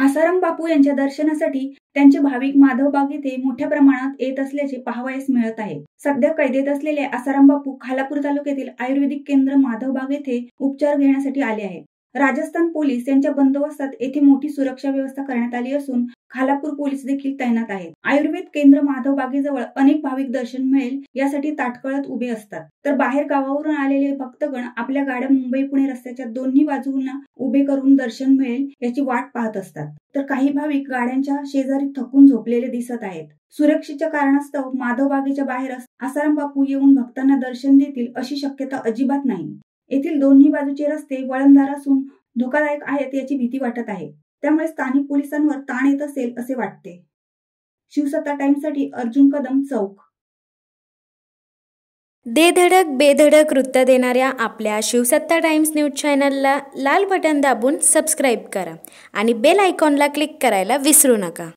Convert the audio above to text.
आसाराम बापू यांच्या दर्शनासाठी त्यांचे भाविक माधवबाग येथे मोठ्या प्रमाणात येत असल्याचे पाहावयास मिळत आहे। सध्या कैदेत असलेले आसाराम बापू खालापूर तालुक्यातील आयुर्वेदिक केंद्र माधवबाग येथे उपचार घेण्यासाठी आले आहेत। राजस्थान पोलीस यांच्या बंदोबस्तात येथे मोठी सुरक्षा व्यवस्था करण्यात आली असून खालापूर पोलीस देखील तैनात आहेत। आयुर्वेद केंद्र माधवबागेजवळ अनेक भाविक दर्शन मिळेल यासाठी ताटकळत उभे असतात, तर बाहेर गावावरून आलेले भक्तगण आपल्या गाड्या मुंबई पुणे रस्त्याच्या दोन्ही बाजूंना उभे करून दर्शन मिळेल याची वाट पाहत असतात, तर काही भाविक गाड्यांच्या शेजारी थकून झोपलेले दिसत आहेत। सुरक्षेच्या कारणास्तव माधवबागेच्या बाहेर आसाराम बापू येऊन भक्तांना दर्शन देतील अशी शक्यता अजिबात नाही। येथील दोन्ही बाजूचे रस्ते वळणदार असून धोकादायक आहेत याची भीती वाटत आहे, त्यामुळे स्थानिक पोलिसांवर ताण येत असेल असे वाटते। शिवसत्ता टाइम्ससाठी अर्जुन कदम, चौक। दे धडक बेधडक वृत्त देणाऱ्या आपल्या शिवसत्ता टाइम्स न्यूज चॅनलला लाल बटन दाबून सबस्क्राईब करा आणि बेल आयकॉनला क्लिक करायला विसरू नका।